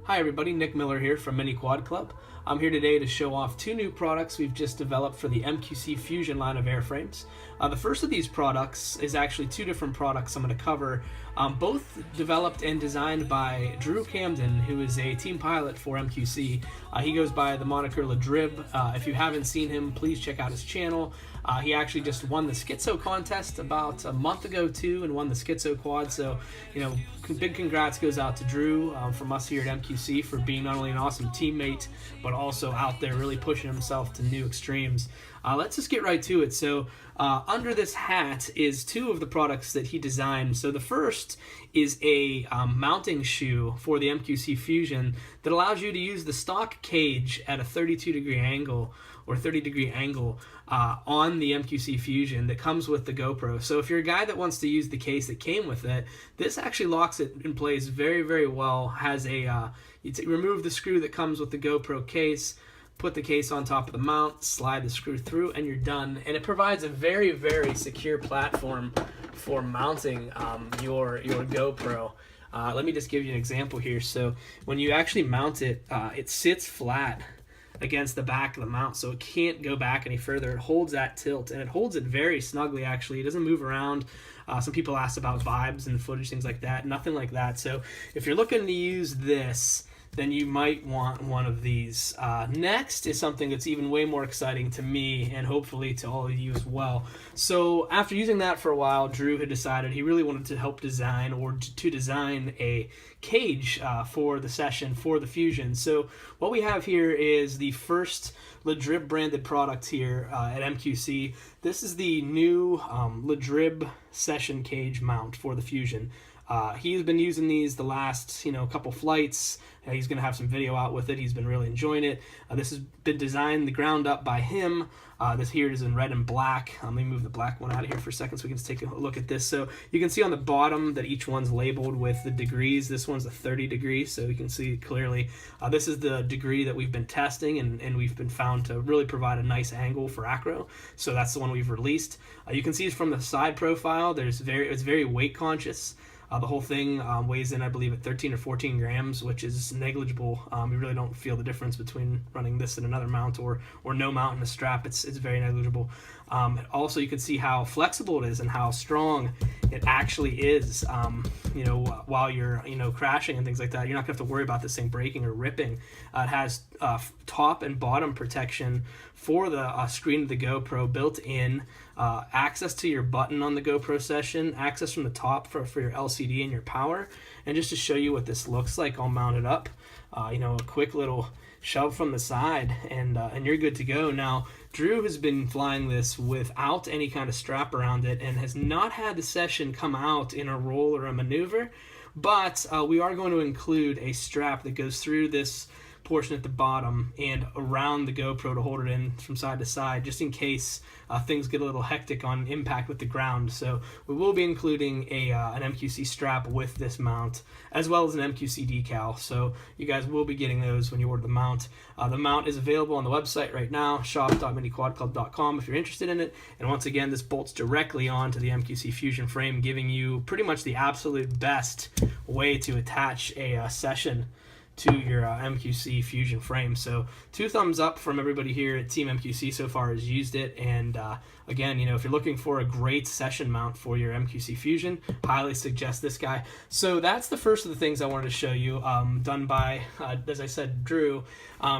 Hi everybody, Nick Miller here from Mini Quad Club. I'm here today to show off two new products we've just developed for the MQC Fusion line of airframes. The first of these products is actually two different products I'm going to cover, both developed and designed by Camden, who is a team pilot for MQC. He goes by the moniker Drib. If you haven't seen him, please check out his channel. He actually just won the Schizo contest about a month ago too, and won the Schizo quad. So, big congrats goes out to Drew from us here at MQC for being not only an awesome teammate, but also out there really pushing himself to new extremes. Let's just get right to it. So under this hat is two of the products that he designed. So the first is a mounting shoe for the MQC Fusion that allows you to use the stock cage at a 32-degree angle or 30-degree angle on the MQC Fusion that comes with the GoPro. So if you're a guy that wants to use the case that came with it, this actually locks it in place very, very well. Has a you remove the screw that comes with the GoPro case, put the case on top of the mount, slide the screw through, and you're done. And it provides a very, very secure platform for mounting your GoPro. Let me just give you an example here. So when you actually mount it, it sits flat against the back of the mount, so it can't go back any further. It holds that tilt, and it holds it very snugly actually. It doesn't move around. Some people asked about vibes and footage, things like that. Nothing like that. So if you're looking to use this, then you might want one of these. Next is something that's even way more exciting to me and hopefully to all of you as well. So after using that for a while, Drew had decided he really wanted to help design or to design a cage for the session for the Fusion. So what we have here is the first Drib branded product here at MQC. This is the new Drib Session Cage mount for the Fusion. He's been using these the last couple flights. He's going to have some video out with it. He's been really enjoying it. This has been designed the ground up by him. This here is in red and black. Let me move the black one out of here for a second so we can just take a look at this. So you can see on the bottom that each one's labeled with the degrees. This one's a 30 degrees, so you can see clearly. This is the degree that we've been testing, and we've been found to really provide a nice angle for acro. So that's the one we've released. You can see from the side profile, it's very weight conscious. The whole thing weighs in, I believe, at 13 or 14 grams, which is negligible. You really don't feel the difference between running this and another mount or no mount and a strap. It's very negligible. Also, you can see how flexible it is and how strong it actually is. While you're crashing and things like that, you're not going to have to worry about this thing breaking or ripping. It has top and bottom protection for the screen of the GoPro built in. Access to your button on the GoPro Session, access from the top for your LCD and your power. And just to show you what this looks like all mounted up, a quick little shove from the side, and you're good to go. Now, Drew has been flying this without any kind of strap around it and has not had the Session come out in a roll or a maneuver, but we are going to include a strap that goes through this portion at the bottom and around the GoPro to hold it in from side to side, just in case things get a little hectic on impact with the ground. So we will be including an MQC strap with this mount, as well as an MQC decal. So you guys will be getting those when you order the mount. The mount is available on the website right now, shop.miniquadclub.com if you're interested in it. And once again, this bolts directly onto the MQC Fusion frame, giving you pretty much the absolute best way to attach a session to your MQC Fusion frame. So 2 thumbs up from everybody here at Team MQC so far has used it. And again, if you're looking for a great session mount for your MQC Fusion, highly suggest this guy. So that's the first of the things I wanted to show you, done by, as I said, Drew.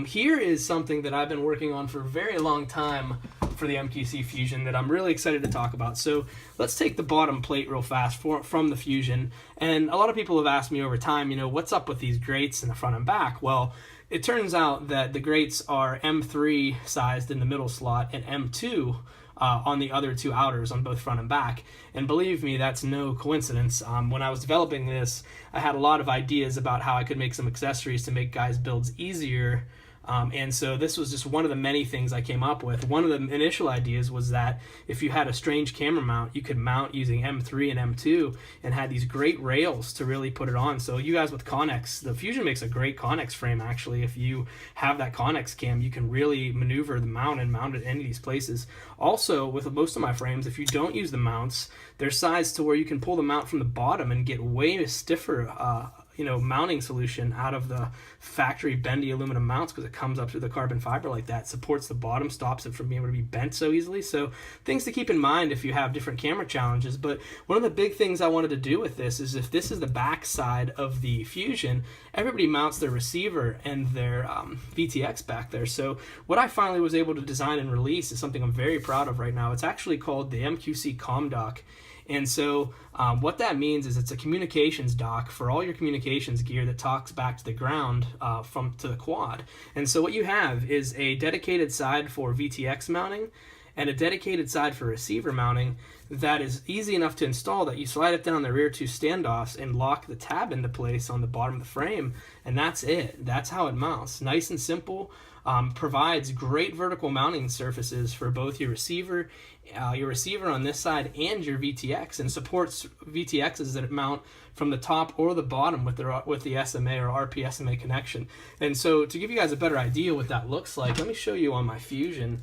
Here is something that I've been working on for a very long time for the MQC Fusion that I'm really excited to talk about. So let's take the bottom plate real fast from the Fusion. And a lot of people have asked me over time, what's up with these grates in the front and back? Well, it turns out that the grates are M3 sized in the middle slot and M2 on the other 2 outers on both front and back. And believe me, that's no coincidence. When I was developing this, I had a lot of ideas about how I could make some accessories to make guys' builds easier. And so this was just one of the many things I came up with. One of the initial ideas was that if you had a strange camera mount, you could mount using M3 and M2 and had these great rails to really put it on. So you guys with Connex, the Fusion makes a great Connex frame actually. If you have that Connex cam, you can really maneuver the mount and mount it in any of these places. Also, with most of my frames, if you don't use the mounts, they're sized to where you can pull the mount from the bottom and get way stiffer mounting solution out of the factory bendy aluminum mounts, because it comes up through the carbon fiber like that, supports the bottom, stops it from being able to be bent so easily. So things to keep in mind if you have different camera challenges. But one of the big things I wanted to do with this is, if this is the back side of the Fusion, everybody mounts their receiver and their VTX back there. So what I finally was able to design and release is something I'm very proud of right now. It's actually called the MQC CommDock. And so what that means is it's a communications dock for all your communications gear that talks back to the ground to the quad. And so what you have is a dedicated side for VTX mounting and a dedicated side for receiver mounting that is easy enough to install that you slide it down the rear two standoffs and lock the tab into place on the bottom of the frame, and that's it. That's how it mounts. Nice and simple. Provides great vertical mounting surfaces for both your receiver on this side and your VTX, and supports VTXs that mount from the top or the bottom with the SMA or RP-SMA connection. And so to give you guys a better idea what that looks like, let me show you on my Fusion.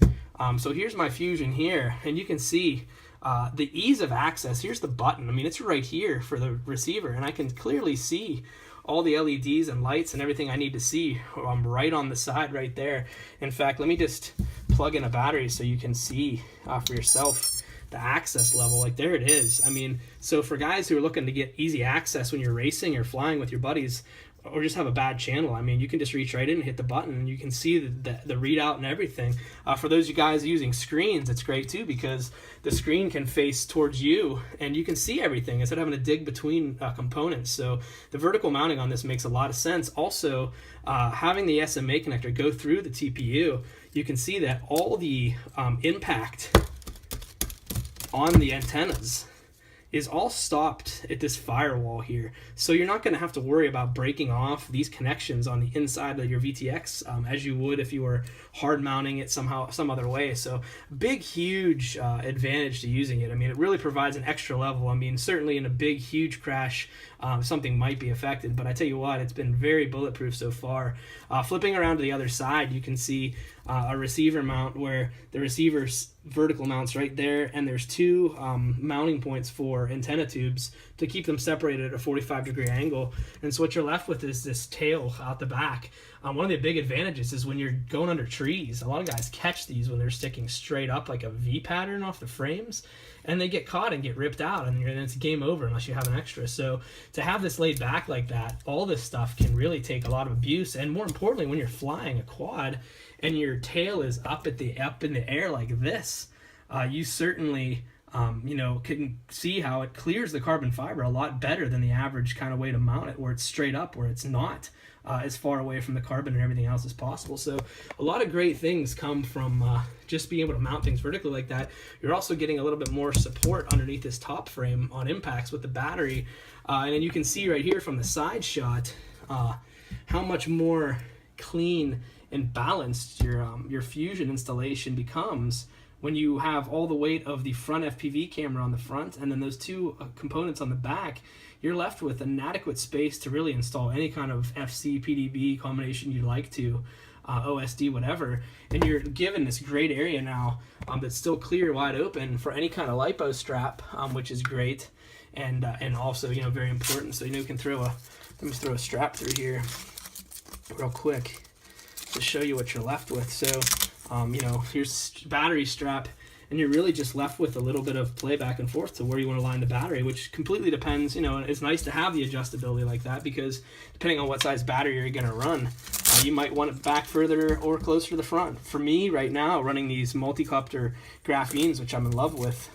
So here's my Fusion here, and you can see the ease of access. Here's the button. I mean, it's right here for the receiver, and I can clearly see all the LEDs and lights and everything I need to see right on the side right there. In fact, let me just plug in a battery so you can see for yourself the access level. Like, there it is. I mean, so for guys who are looking to get easy access when you're racing or flying with your buddies, or just have a bad channel, I mean, you can just reach right in and hit the button, and you can see the readout and everything. For those of you guys using screens, it's great too, because the screen can face towards you and you can see everything instead of having to dig between components. So the vertical mounting on this makes a lot of sense. Also, having the SMA connector go through the TPU, you can see that all the impact on the antennas is all stopped at this firewall here. So you're not going to have to worry about breaking off these connections on the inside of your VTX as you would if you were hard mounting it some other way. So big, huge advantage to using it. I mean, it really provides an extra level. I mean, certainly in a big, huge crash, something might be affected, but I tell you what, it's been very bulletproof so far. Flipping around to the other side, you can see a receiver mount where the receiver's vertical mounts right there, and there's two mounting points for antenna tubes to keep them separated at a 45-degree angle. And so what you're left with is this tail out the back. One of the big advantages is when you're going under trees, a lot of guys catch these when they're sticking straight up like a V pattern off the frames, and they get caught and get ripped out, and it's game over unless you have an extra. So to have this laid back like that, all this stuff can really take a lot of abuse. And more importantly, when you're flying a quad and your tail is up in the air like this, you certainly can see how it clears the carbon fiber a lot better than the average kind of way to mount it, where it's straight up, where it's not as far away from the carbon and everything else as possible. So a lot of great things come from just being able to mount things vertically like that. You're also getting a little bit more support underneath this top frame on impacts with the battery. And then you can see right here from the side shot how much more clean and balanced your Fusion installation becomes when you have all the weight of the front FPV camera on the front and then those two components on the back. You're left with an adequate space to really install any kind of FC, PDB combination you'd like to, OSD, whatever, and you're given this great area now that's still clear, wide open for any kind of LiPo strap, which is great, and also very important. So you can let me throw a strap through here real quick to show you what you're left with. So here's battery strap, and you're really just left with a little bit of play back and forth to where you want to line the battery, which completely depends. It's nice to have the adjustability like that, because depending on what size battery you're going to run, you might want it back further or closer to the front. For me right now, running these multi-copter graphenes, which I'm in love with,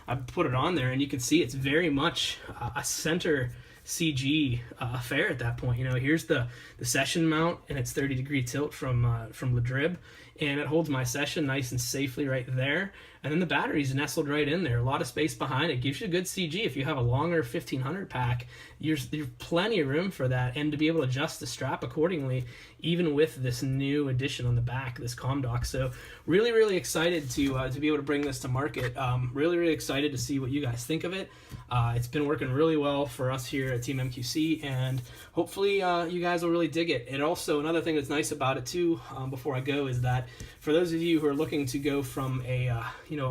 I put it on there, and you can see it's very much a center CG affair at that point. Here's the session mount, and it's 30-degree tilt from the Drib, and it holds my session nice and safely right there. And then the battery's nestled right in there. A lot of space behind it. Gives you a good CG. If you have a longer 1500 pack, there's plenty of room for that, and to be able to adjust the strap accordingly, even with this new addition on the back, this CommDock. So really, really excited to be able to bring this to market. Really, really excited to see what you guys think of it. It's been working really well for us here at Team MQC, and hopefully you guys will really dig it. And also, another thing that's nice about it too, before I go, is that for those of you who are looking to go from a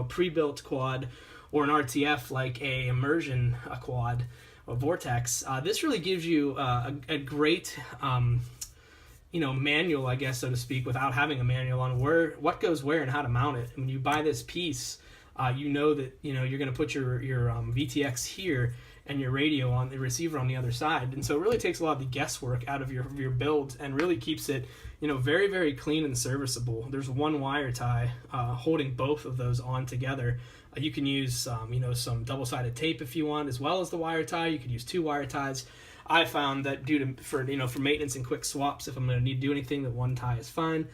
pre-built quad or an RTF like a immersion quad, vortex. This really gives you a great manual, I guess, so to speak, without having a manual on what goes where and how to mount it. When you buy this piece, you know that you're going to put your VTX here and your radio on the receiver on the other side, and so it really takes a lot of the guesswork out of your build and really keeps it very, very clean and serviceable. There's one wire tie holding both of those on together. You can use some double-sided tape if you want, as well as the wire tie. You could use 2 wire ties. I found that for maintenance and quick swaps, if I'm going to need to do anything, that one tie is fine.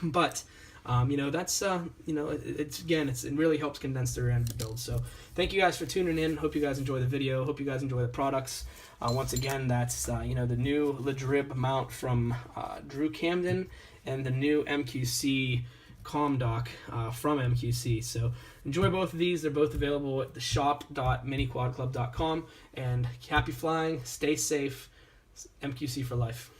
But that's it really helps condense the rear end of the build. So thank you guys for tuning in. Hope you guys enjoy the video. Hope you guys enjoy the products. Once again, that's the new Drib mount from Camden, and the new MQC CommDock from MQC. So enjoy both of these. They're both available at the shop.miniquadclub.com. And happy flying, stay safe, MQC for life.